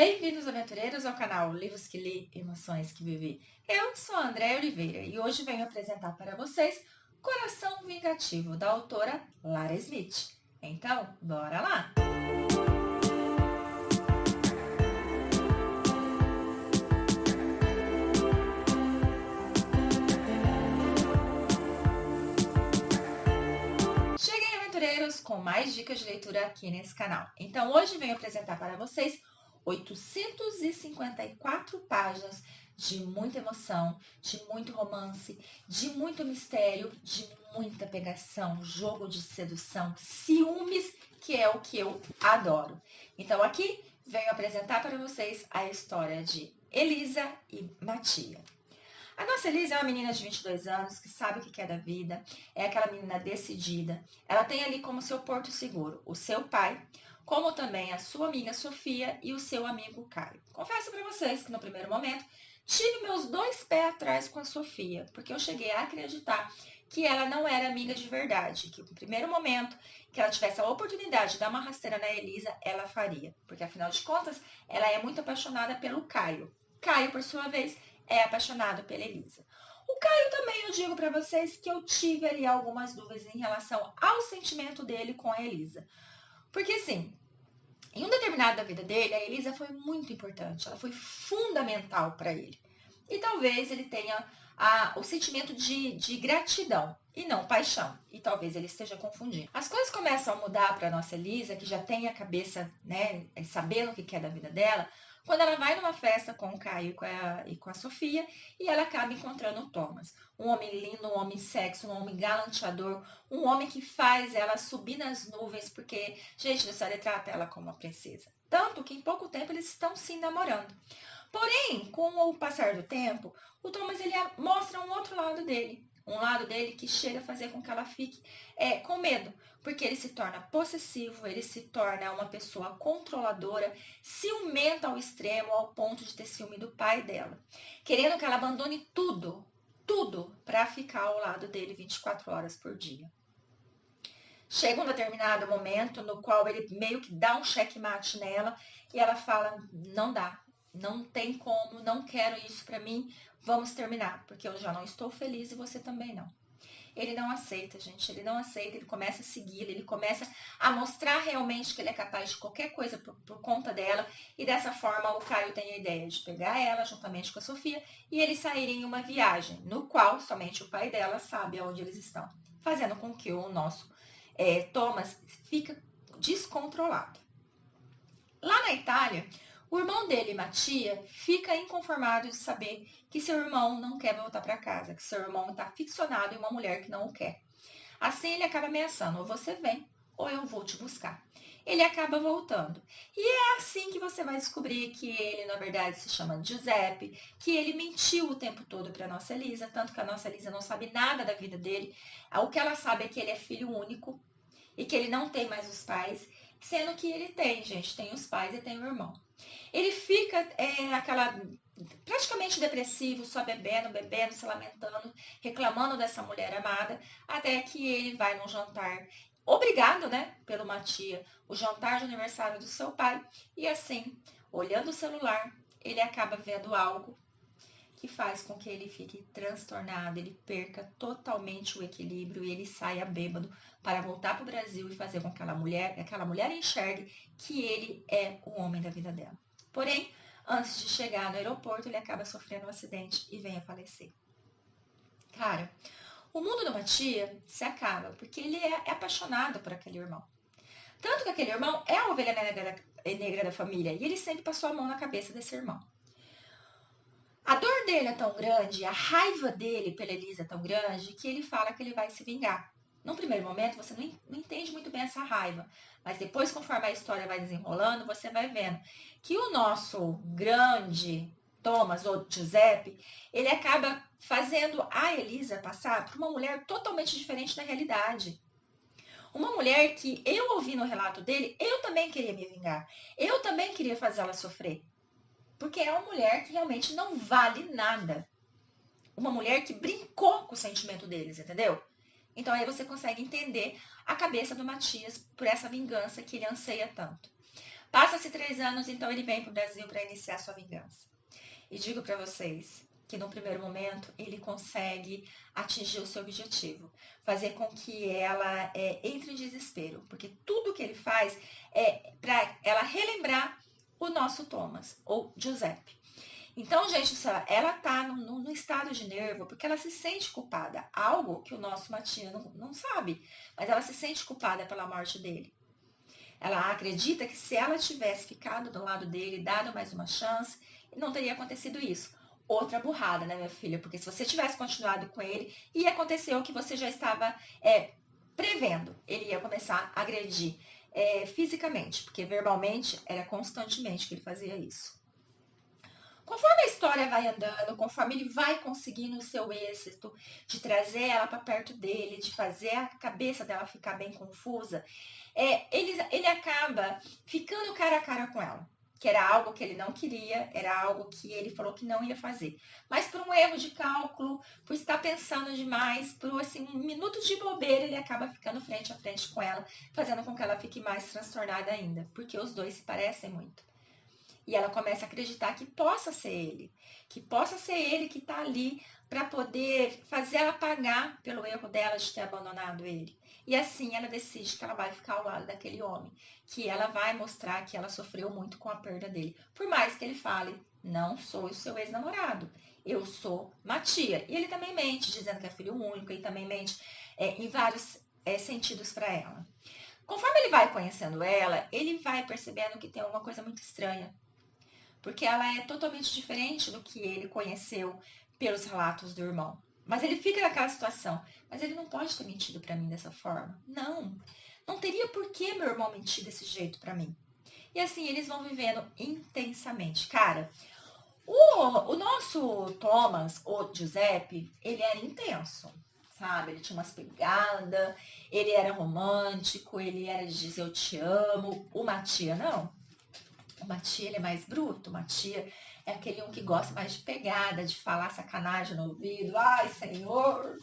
Bem-vindos, aventureiros, ao canal Livros que Li, Emoções que Vivi. Eu sou a Andréia Oliveira e hoje venho apresentar para vocês Coração Vingativo, da autora Lara Smith. Então, bora lá! Cheguei, aventureiros, com mais dicas de leitura aqui nesse canal. Então, hoje venho apresentar para vocês 854 páginas de muita emoção, de muito romance, de muito mistério, de muita pegação, jogo de sedução, ciúmes, que é o que eu adoro. Então aqui venho apresentar para vocês a história de Elisa e Matia. A nossa Elisa é uma menina de 22 anos que sabe o que quer da vida, é aquela menina decidida. Ela tem ali como seu porto seguro o seu pai, como também a sua amiga Sofia e o seu amigo Caio. Confesso para vocês que no primeiro momento tive meus dois pés atrás com a Sofia, porque eu cheguei a acreditar que ela não era amiga de verdade, que no primeiro momento que ela tivesse a oportunidade de dar uma rasteira na Elisa, ela faria, porque afinal de contas ela é muito apaixonada pelo Caio. Caio, por sua vez, é apaixonado pela Elisa. O Caio também, eu digo para vocês que eu tive ali algumas dúvidas em relação ao sentimento dele com a Elisa. Porque assim, em um determinado da vida dele, a Elisa foi muito importante, ela foi fundamental para ele. E talvez ele tenha o sentimento de gratidão e não paixão. E talvez ele esteja confundindo. As coisas começam a mudar para nossa Elisa, que já tem a cabeça, né, sabendo o que quer da vida dela, quando ela vai numa festa com o Caio e com a Sofia, e ela acaba encontrando o Thomas. Um homem lindo, um homem sexy, um homem galanteador, um homem que faz ela subir nas nuvens, porque, gente, a história trata ela como uma princesa. Tanto que em pouco tempo eles estão se namorando. Porém, com o passar do tempo, o Thomas ele mostra um outro lado dele. Um lado dele que chega a fazer com que ela fique com medo, porque ele se torna possessivo, ele se torna uma pessoa controladora, ciumenta ao extremo, ao ponto de ter ciúme do pai dela, querendo que ela abandone tudo, para ficar ao lado dele 24 horas por dia. Chega um determinado momento no qual ele meio que dá um checkmate nela e ela fala, não dá, não tem como, não quero isso pra mim, vamos terminar, porque eu já não estou feliz e você também não. Ele não aceita, gente, ele não aceita, ele começa a segui-la, ele começa a mostrar realmente que ele é capaz de qualquer coisa por conta dela, e dessa forma o Caio tem a ideia de pegar ela juntamente com a Sofia e eles saírem em uma viagem, no qual somente o pai dela sabe aonde eles estão, fazendo com que o nosso Thomas fica descontrolado. Lá na Itália, o irmão dele, Mattia, fica inconformado de saber que seu irmão não quer voltar para casa, que seu irmão está ficcionado em uma mulher que não o quer. Assim, ele acaba ameaçando, ou você vem, ou eu vou te buscar. Ele acaba voltando. E é assim que você vai descobrir que ele, na verdade, se chama Giuseppe, que ele mentiu o tempo todo para a nossa Elisa, tanto que a nossa Elisa não sabe nada da vida dele. O que ela sabe é que ele é filho único e que ele não tem mais os pais, sendo que ele tem, gente, tem os pais e tem o irmão. Ele fica praticamente depressivo, só bebendo, se lamentando, reclamando dessa mulher amada, até que ele vai num jantar, obrigado, né, pelo Matia, o jantar de aniversário do seu pai, e assim, olhando o celular, ele acaba vendo algo que faz com que ele fique transtornado, ele perca totalmente o equilíbrio e ele saia bêbado para voltar para o Brasil e fazer com que aquela mulher enxergue que ele é o homem da vida dela. Porém, antes de chegar no aeroporto, ele acaba sofrendo um acidente e vem a falecer. Cara, o mundo do Matia se acaba, porque ele é apaixonado por aquele irmão. Tanto que aquele irmão é a ovelha negra da família, e ele sempre passou a mão na cabeça desse irmão. A dor dele é tão grande, a raiva dele pela Elisa é tão grande, que ele fala que ele vai se vingar. Num primeiro momento, você não entende muito bem essa raiva, mas depois, conforme a história vai desenrolando, você vai vendo que o nosso grande Thomas, ou Giuseppe, ele acaba fazendo a Elisa passar por uma mulher totalmente diferente da realidade. Uma mulher que eu ouvi no relato dele, eu também queria me vingar. Eu também queria fazê-la sofrer. Porque é uma mulher que realmente não vale nada. Uma mulher que brincou com o sentimento deles, entendeu? Então aí você consegue entender a cabeça do Matias por essa vingança que ele anseia tanto. Passa-se 3 anos, então ele vem para o Brasil para iniciar sua vingança. E digo para vocês que no primeiro momento ele consegue atingir o seu objetivo, fazer com que ela entre em desespero, porque tudo que ele faz é para ela relembrar o nosso Thomas, ou Giuseppe. Então, gente, ela tá no estado de nervo porque ela se sente culpada, algo que o nosso Matia não sabe, mas ela se sente culpada pela morte dele. Ela acredita que se ela tivesse ficado do lado dele, dado mais uma chance, não teria acontecido isso. Outra burrada, né, minha filha? Porque se você tivesse continuado com ele, ia acontecer o que você já estava prevendo. Ele ia começar a agredir fisicamente, porque verbalmente era constantemente que ele fazia isso. Conforme a história vai andando, conforme ele vai conseguindo o seu êxito de trazer ela para perto dele, de fazer a cabeça dela ficar bem confusa, ele acaba ficando cara a cara com ela. Que era algo que ele não queria, era algo que ele falou que não ia fazer. Mas por um erro de cálculo, por estar pensando demais, por assim, um minuto de bobeira, ele acaba ficando frente a frente com ela, fazendo com que ela fique mais transtornada ainda, porque os dois se parecem muito. E ela começa a acreditar que possa ser ele que está ali para poder fazer ela pagar pelo erro dela de ter abandonado ele. E assim ela decide que ela vai ficar ao lado daquele homem, que ela vai mostrar que ela sofreu muito com a perda dele. Por mais que ele fale, não sou o seu ex-namorado, eu sou Matia. E ele também mente, dizendo que é filho único, ele também mente em vários sentidos para ela. Conforme ele vai conhecendo ela, ele vai percebendo que tem alguma coisa muito estranha. Porque ela é totalmente diferente do que ele conheceu pelos relatos do irmão. Mas ele fica naquela situação. Mas ele não pode ter mentido para mim dessa forma. Não. Não teria por que meu irmão mentir desse jeito para mim. E assim eles vão vivendo intensamente. Cara, o nosso Thomas, o Giuseppe, ele era intenso. Sabe? Ele tinha umas pegadas, ele era romântico, ele era de dizer eu te amo. O Matia, não. O Matia, ele é mais bruto. O Matia é aquele um que gosta mais de pegada, de falar sacanagem no ouvido. Ai, senhor!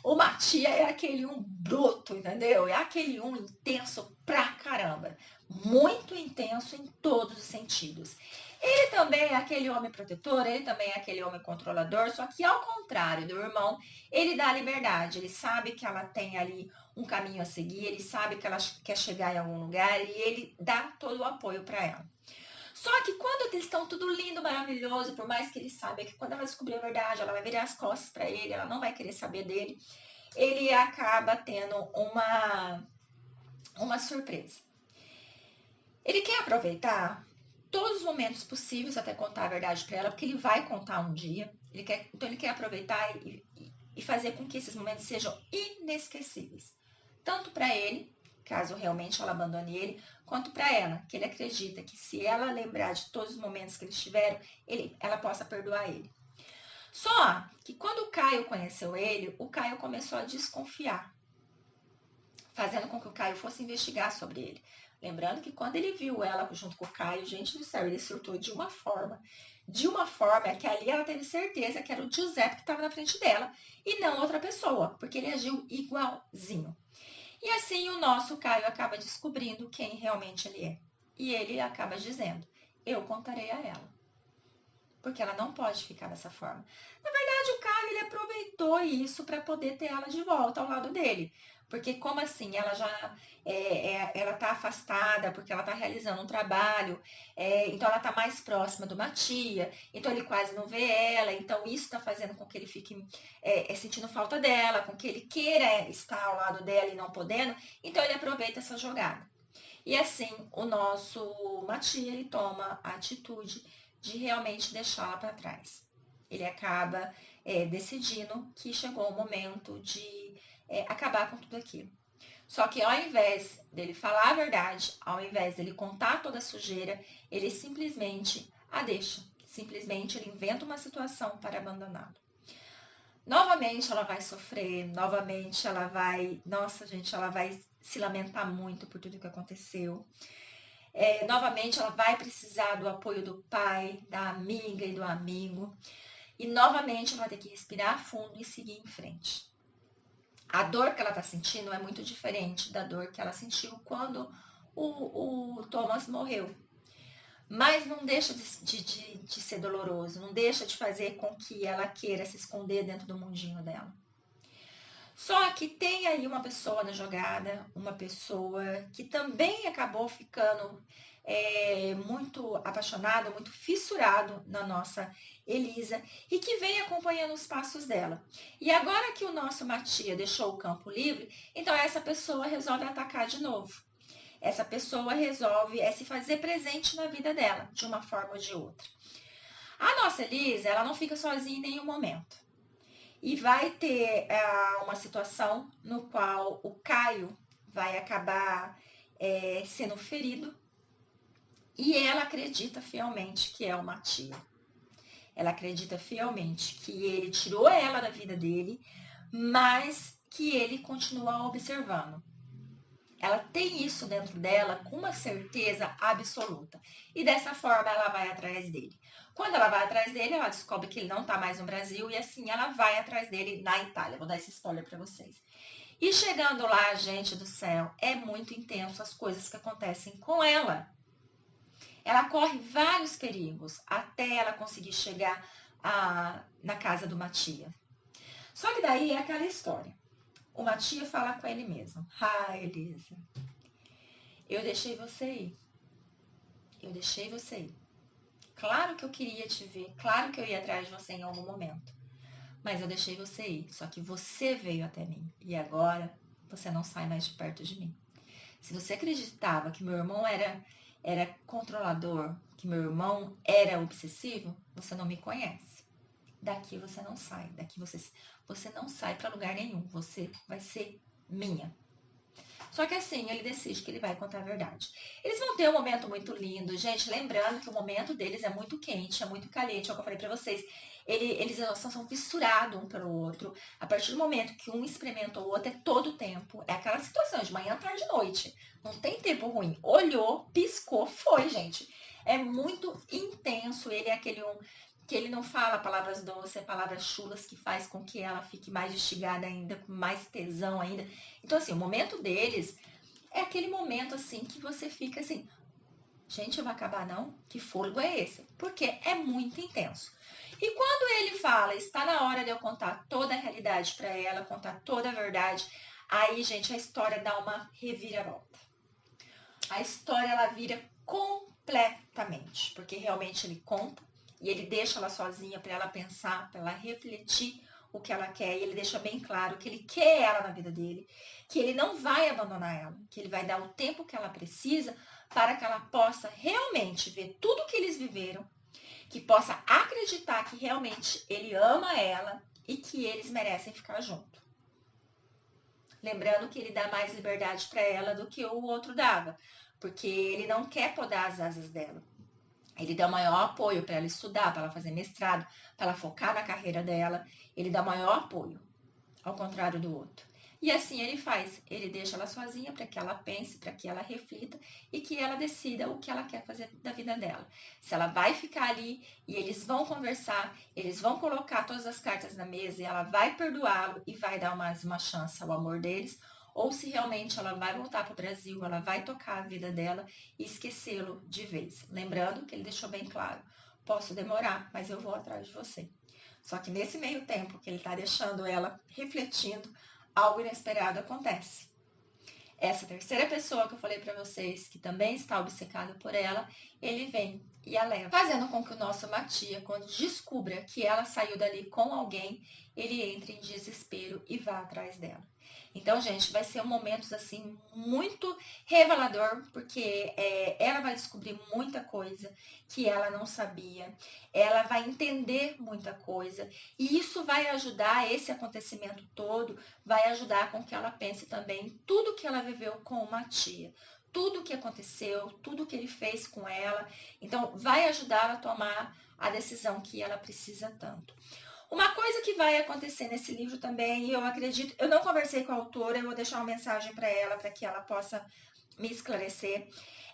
O Matia é aquele um bruto, entendeu? É aquele um intenso pra caramba. Muito intenso em todos os sentidos. Ele também é aquele homem protetor, ele também é aquele homem controlador, só que ao contrário do irmão, ele dá liberdade. Ele sabe que ela tem ali um caminho a seguir, ele sabe que ela quer chegar em algum lugar e ele dá todo o apoio para ela. Só que quando eles estão tudo lindo, maravilhoso, por mais que ele saiba que quando ela descobrir a verdade, ela vai virar as costas para ele, ela não vai querer saber dele, ele acaba tendo uma surpresa. Ele quer aproveitar todos os momentos possíveis até contar a verdade para ela, porque ele vai contar um dia. Então ele quer aproveitar e fazer com que esses momentos sejam inesquecíveis. Tanto para ele, caso realmente ela abandone ele, quanto para ela, que ele acredita que se ela lembrar de todos os momentos que eles tiveram, ela possa perdoar ele. Só que quando o Caio conheceu ele, o Caio começou a desconfiar, fazendo com que o Caio fosse investigar sobre ele. Lembrando que quando ele viu ela junto com o Caio, gente do céu, ele surtou de uma forma que ali ela teve certeza que era o Giuseppe que estava na frente dela e não outra pessoa, porque ele agiu igualzinho. E assim o nosso Caio acaba descobrindo quem realmente ele é. E ele acaba dizendo, eu contarei a ela. Porque ela não pode ficar dessa forma. Na verdade, o Caio, ele aproveitou isso para poder ter ela de volta ao lado dele. Porque como assim, ela já ela tá afastada, porque ela tá realizando um trabalho, então ela tá mais próxima do Matia, então ele quase não vê ela, então isso tá fazendo com que ele fique sentindo falta dela, com que ele queira estar ao lado dela e não podendo, então ele aproveita essa jogada. E assim, o nosso Matia, ele toma a atitude de realmente deixá-la para trás. Ele acaba decidindo que chegou o momento de acabar com tudo aquilo. Só que ao invés dele falar a verdade, ao invés dele contar toda a sujeira, ele simplesmente a deixa. Simplesmente ele inventa uma situação para abandoná-lo. Novamente ela vai sofrer, novamente ela vai, nossa gente, ela vai se lamentar muito por tudo que aconteceu. Novamente ela vai precisar do apoio do pai, da amiga e do amigo. E novamente ela vai ter que respirar fundo e seguir em frente. A dor que ela está sentindo é muito diferente da dor que ela sentiu quando o Thomas morreu. Mas não deixa de ser doloroso, não deixa de fazer com que ela queira se esconder dentro do mundinho dela. Só que tem aí uma pessoa na jogada, uma pessoa que também acabou ficando muito apaixonado, muito fissurado na nossa Elisa e que vem acompanhando os passos dela. E agora que o nosso Matia deixou o campo livre, então essa pessoa resolve atacar de novo. Essa pessoa resolve se fazer presente na vida dela, de uma forma ou de outra. A nossa Elisa, ela não fica sozinha em nenhum momento. E vai ter uma situação no qual o Caio vai acabar sendo ferido e ela acredita fielmente que é o Matia. Ela acredita fielmente que ele tirou ela da vida dele, mas que ele continua observando. Ela tem isso dentro dela com uma certeza absoluta. E dessa forma ela vai atrás dele. Quando ela vai atrás dele, ela descobre que ele não está mais no Brasil e assim ela vai atrás dele na Itália. Vou dar esse spoiler para vocês. E chegando lá, gente do céu, é muito intenso as coisas que acontecem com ela. Ela corre vários perigos até ela conseguir chegar na casa do Matia. Só que daí é aquela história. O Matia fala com ele mesmo. Elisa, eu deixei você ir. Eu deixei você ir. Claro que eu queria te ver. Claro que eu ia atrás de você em algum momento. Mas eu deixei você ir. Só que você veio até mim. E agora você não sai mais de perto de mim. Se você acreditava que meu irmão era controlador, que meu irmão era obsessivo, você não me conhece. Daqui você não sai. Daqui você não sai para lugar nenhum. Você vai ser minha. Só que assim, ele decide que ele vai contar a verdade. Eles vão ter um momento muito lindo. Gente, lembrando que o momento deles é muito quente, é muito caliente. É o que eu falei pra vocês. Eles são fissurados um pelo outro. A partir do momento que um experimenta o outro, é todo o tempo. É aquela situação de manhã, tarde e noite. Não tem tempo ruim. Olhou, piscou, foi, gente. É muito intenso. Ele é aquele que ele não fala palavras doces, palavras chulas que faz com que ela fique mais instigada ainda, com mais tesão ainda. Então, assim, o momento deles é aquele momento, assim, que você fica assim, gente, eu vou acabar não? Que fôlego é esse? Porque é muito intenso. E quando ele fala, está na hora de eu contar toda a realidade para ela, contar toda a verdade, aí, gente, a história dá uma reviravolta. A história, ela vira completamente, porque realmente ele conta e ele deixa ela sozinha para ela pensar, para ela refletir o que ela quer. E ele deixa bem claro que ele quer ela na vida dele, que ele não vai abandonar ela, que ele vai dar o tempo que ela precisa para que ela possa realmente ver tudo que eles viveram, que possa acreditar que realmente ele ama ela e que eles merecem ficar juntos. Lembrando que ele dá mais liberdade para ela do que o outro dava, porque ele não quer podar as asas dela. Ele dá o maior apoio para ela estudar, para ela fazer mestrado, para ela focar na carreira dela. Ele dá o maior apoio, ao contrário do outro. E assim ele faz. Ele deixa ela sozinha para que ela pense, para que ela reflita e que ela decida o que ela quer fazer da vida dela. Se ela vai ficar ali e eles vão conversar, eles vão colocar todas as cartas na mesa e ela vai perdoá-lo e vai dar mais uma chance ao amor deles, ou se realmente ela vai voltar para o Brasil, ela vai tocar a vida dela e esquecê-lo de vez. Lembrando que ele deixou bem claro, posso demorar, mas eu vou atrás de você. Só que nesse meio tempo que ele está deixando ela refletindo, algo inesperado acontece. Essa terceira pessoa que eu falei para vocês, que também está obcecado por ela, ele vem e a leva, fazendo com que o nosso Matia, quando descubra que ela saiu dali com alguém, ele entre em desespero e vá atrás dela. Então, gente, vai ser um momento assim muito revelador, porque ela vai descobrir muita coisa que ela não sabia, ela vai entender muita coisa, e isso vai ajudar, esse acontecimento todo, vai ajudar com que ela pense também em tudo que ela viveu com o Matia, tudo que aconteceu, tudo que ele fez com ela. Então, vai ajudar a tomar a decisão que ela precisa tanto. Uma coisa que vai acontecer nesse livro também, e eu acredito, eu não conversei com a autora, eu vou deixar uma mensagem para ela, para que ela possa me esclarecer,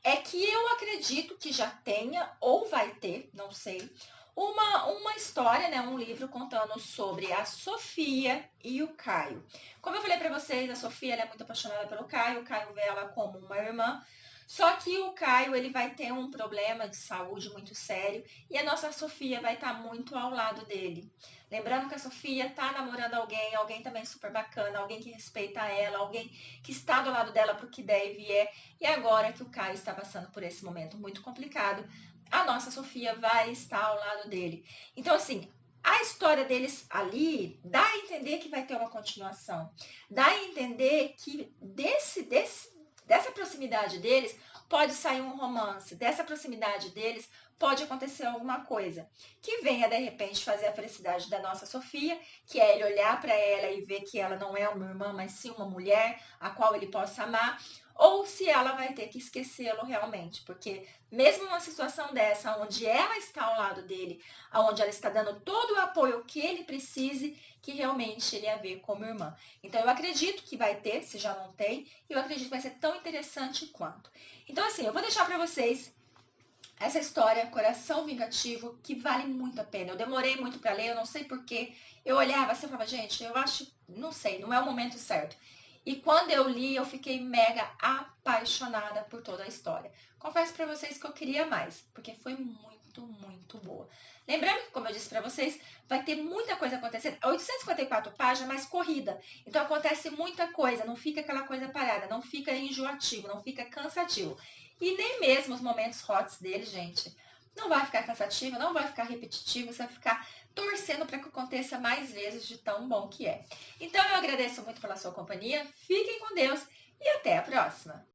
é que eu acredito que já tenha, ou vai ter, não sei, uma história, né, um livro contando sobre a Sofia e o Caio. Como eu falei para vocês, a Sofia ela é muito apaixonada pelo Caio, o Caio vê ela como uma irmã, Só que o Caio, ele vai ter um problema de saúde muito sério e a nossa Sofia vai estar muito ao lado dele. Lembrando que a Sofia tá namorando alguém, alguém também super bacana, alguém que respeita ela, alguém que está do lado dela pro que der e vier. E agora que o Caio está passando por esse momento muito complicado, a nossa Sofia vai estar ao lado dele. Então, assim, a história deles ali dá a entender que vai ter uma continuação. Dá a entender que dessa proximidade deles pode sair um romance. Dessa proximidade deles pode acontecer alguma coisa que venha de repente fazer a felicidade da nossa Sofia, que é ele olhar para ela e ver que ela não é uma irmã, mas sim uma mulher a qual ele possa amar, ou se ela vai ter que esquecê-lo realmente, porque mesmo numa situação dessa, onde ela está ao lado dele, onde ela está dando todo o apoio que ele precise, que realmente ele a vê como irmã. Então eu acredito que vai ter, se já não tem, e eu acredito que vai ser tão interessante quanto. Então assim, eu vou deixar para vocês essa história, Coração Vingativo, que vale muito a pena. Eu demorei muito para ler, eu não sei porquê. Eu olhava assim e falava, gente, eu acho, não sei, não é o momento certo. E quando eu li, eu fiquei mega apaixonada por toda a história. Confesso para vocês que eu queria mais, porque foi muito boa. Lembrando que, como eu disse para vocês, vai ter muita coisa acontecendo. 854 páginas, mas corrida. Então acontece muita coisa, não fica aquela coisa parada, não fica enjoativo, não fica cansativo. E nem mesmo os momentos hots dele, gente, não vai ficar cansativo, não vai ficar repetitivo, você vai ficar torcendo para que aconteça mais vezes de tão bom que é. Então eu agradeço muito pela sua companhia, fiquem com Deus e até a próxima!